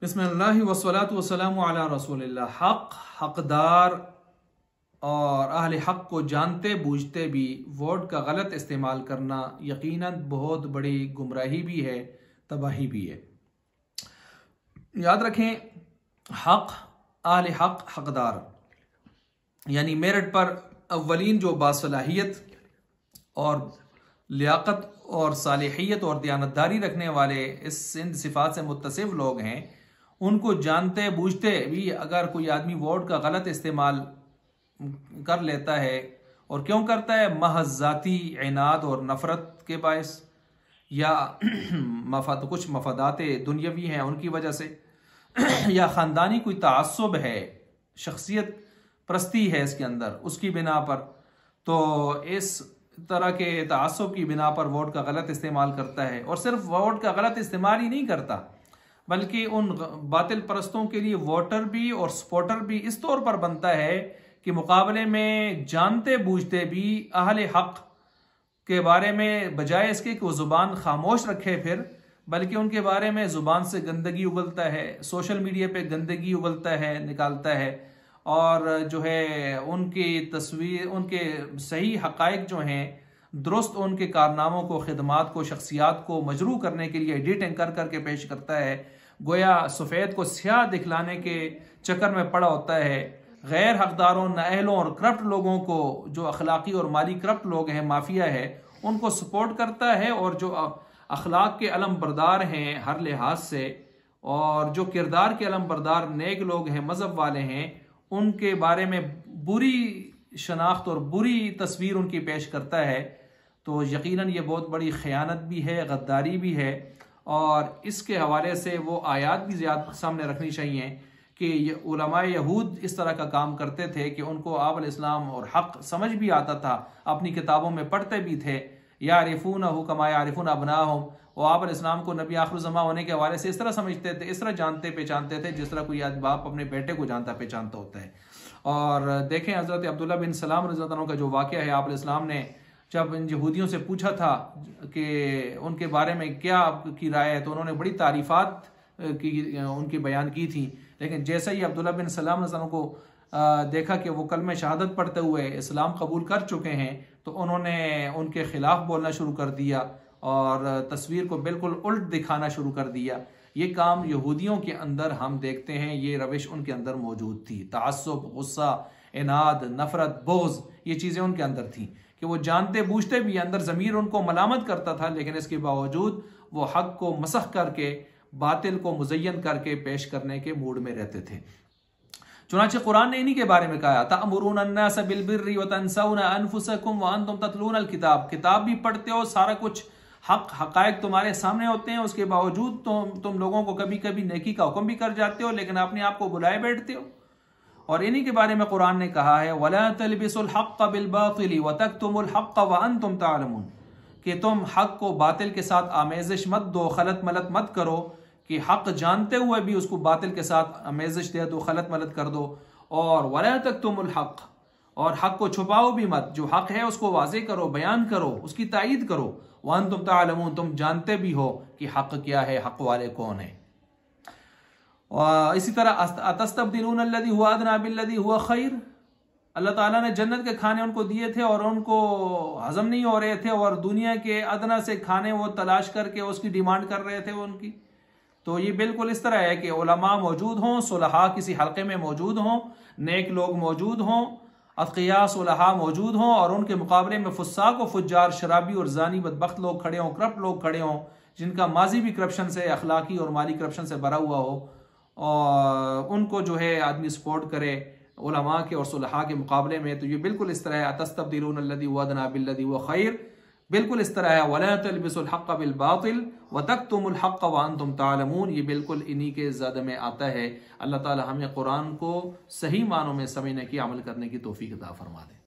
बिस्मिल्लाहि वस्सलातु वस्सलामु अला रसूलिल्लाह। हक, हकदार और अहले हक को जानते बूझते भी वोट का गलत इस्तेमाल करना यकीनन बहुत बड़ी गुमराही भी है, तबाही भी है। याद रखें, हक, अहले हक, हकदार यानी मेरिट पर अव्वलीन जो बासलाहियत और लियाकत और सालिहियत और दयानतदारी रखने वाले इन सिफात से मुत्तसिफ लोग हैं, उनको जानते बूझते भी अगर कोई आदमी वोट का गलत इस्तेमाल कर लेता है, और क्यों करता है, महज ज़ाती इनाद और नफरत के बायस या कुछ मफादात दुनियावी हैं उनकी वजह से, या ख़ानदानी कोई तआस्सुब है, शख्सियत प्रस्ती है इसके अंदर, उसकी बिना पर, तो इस तरह के तआस्सुब की बिना पर वोट का गलत इस्तेमाल करता है। और सिर्फ वोट का गलत इस्तेमाल ही नहीं करता, बल्कि उन बातिल परस्तों के लिए वोटर भी और सपोर्टर भी इस तौर पर बनता है कि मुकाबले में जानते बूझते भी अहले हक के बारे में बजाय इसके कि वो ज़ुबान खामोश रखे, फिर बल्कि उनके बारे में ज़ुबान से गंदगी उगलता है, सोशल मीडिया पे गंदगी उगलता है, निकालता है, और जो है उनकी तस्वीर, उनके सही हकायक जो हैं, दुरुस्त उनके कारनामों को, खिदमात को, शख्सियात को मजरू करने के लिए एडिटिंग कर करके पेश करता है। गोया सफ़ेद को स्याह दिखलाने के चक्कर में पड़ा होता है। गैर हकदारों, नाअहलों और करप्ट लोगों को, जो अखलाकी और माली करप्ट लोग हैं, माफिया है, उनको सपोर्ट करता है। और जो अखलाक के अलम बरदार हैं हर लिहाज से, और जो किरदार के अलम बरदार नेक लोग हैं, मजहब वाले हैं, उनके बारे में बुरी शनाख्त और बुरी तस्वीर उनकी पेश करता है। तो यकीनन ये बहुत बड़ी खयानत भी है, गद्दारी भी है। और इसके हवाले से वो आयात भी ज़्यादा सामने रखनी चाहिए कि उलमाए यहूद इस तरह का काम करते थे कि उनको आप अलैहिस्सलाम और हक समझ भी आता था, अपनी किताबों में पढ़ते भी थे। यारिफूनहु कमा यारिफून अबनाहुम, वो आप अलैहिस्सलाम को नबी आखिर ज़मा होने के हवाले से इस तरह समझते थे, इस तरह जानते पहचानते थे जिस तरह कोई बाप अपने बेटे को जानता पहचानता होता है। और देखें, हज़रत अब्दुल्ला बिन सलाम रज़ियल्लाहु अन्हु का जो वाक़या है, आप अलैहिस्सलाम ने जब इन यहूदियों से पूछा था कि उनके बारे में क्या आपकी राय है, तो उन्होंने बड़ी तारीफ़ात की उनकी बयान की थी। लेकिन जैसे ही अब्दुल्ला बिन सलाम को देखा कि वो कलमे शहादत पढ़ते हुए इस्लाम कबूल कर चुके हैं, तो उन्होंने उनके खिलाफ बोलना शुरू कर दिया और तस्वीर को बिल्कुल उल्ट दिखाना शुरू कर दिया। ये काम यहूदियों के अंदर हम देखते हैं, ये रविश उनके अंदर मौजूद थी। तआस्सुब, गुस्सा, इनाद, नफरत, बोझ, ये चीज़ें उनके अंदर थी कि वो जानते बूझते भी अंदर ज़मीर उनको मलामत करता था, लेकिन इसके बावजूद वो हक को मसख करके, बातिल को मुज़य्यन करके पेश करने के मूड में रहते थे। चुनांचे कुरान ने इन्हीं के बारे में कहा, तअमुरूना अन्नास बिल बिर्रि व तंसौना अनफुसकुम व अंतुम ततलूनल किताब, किताब भी पढ़ते हो, सारा कुछ हक हकायक तुम्हारे सामने होते हैं, उसके बावजूद तुम लोगों को कभी कभी नेकी का हुक्म भी कर जाते हो, लेकिन अपने आप को बुलाए बैठते हो। और इन्हीं के बारे में कुरान ने कहा है, वला तलबिसुल हक़्क़ बिल बातिल व तक्तुमुल हक़्क़ व अंतुम तालमून, कि तुम हक को बातिल के साथ आमेजिश मत दो, खलत मलत मत करो, कि हक जानते हुए भी उसको बातिल के साथ आमेजिश दे दो, खलत मलत कर दो। और वला तक्तुमुल हक़्क़, और हक को छुपाओ भी मत, जो हक है उसको वाज़ेह करो, बयान करो, उसकी तायीद करो। व अंतुम तालमून, तुम जानते भी हो कि हक क्या है, हक वाले कौन है। और इसी तरह अतस्तब्दिलून अल्लज़ी हुवा अदना बिल्लज़ी हुवा खैर, अल्लाह ताला ने जन्नत के खाने उनको दिए थे और उनको हजम नहीं हो रहे थे, और दुनिया के अदना से खाने वो तलाश करके उसकी डिमांड कर रहे थे वो उनकी। तो ये बिल्कुल इस तरह है कि उलमा मौजूद हों, सुलहा किसी हल्के में मौजूद हों, नेक लोग मौजूद हों, अत्क़िया सुलहा मौजूद हों, और उनके मुकाबले में फुस्साक व फुज्जार, शराबी और जानी बदबख्त लोग खड़े हों, करप्ट लोग खड़े हों, जिनका माजी भी करप्शन से, अखलाकी और माली करप्शन से भरा हुआ हो, और उनको जो है आदमी सपोर्ट करे उलमा के और सुलहा के मुकाबले में। तो ये बिल्कुल इस तरह है, अतस्तब्दिलून अल्लज़ी हुवा अदना बिल्लज़ी हुवा खैर, बिल्कुल इस तरह है, वला तलबिसुल हक़्क़ बिल बातिल व तक्तुमुल हक़्क़ व अंतुम तालमून, ये बिल्कुल इन्हीं के ज़द में आता है। अल्लाह ताला हमें कुरान को सही मानों में समझने की, अमल करने की तौफीक अता फरमा दे।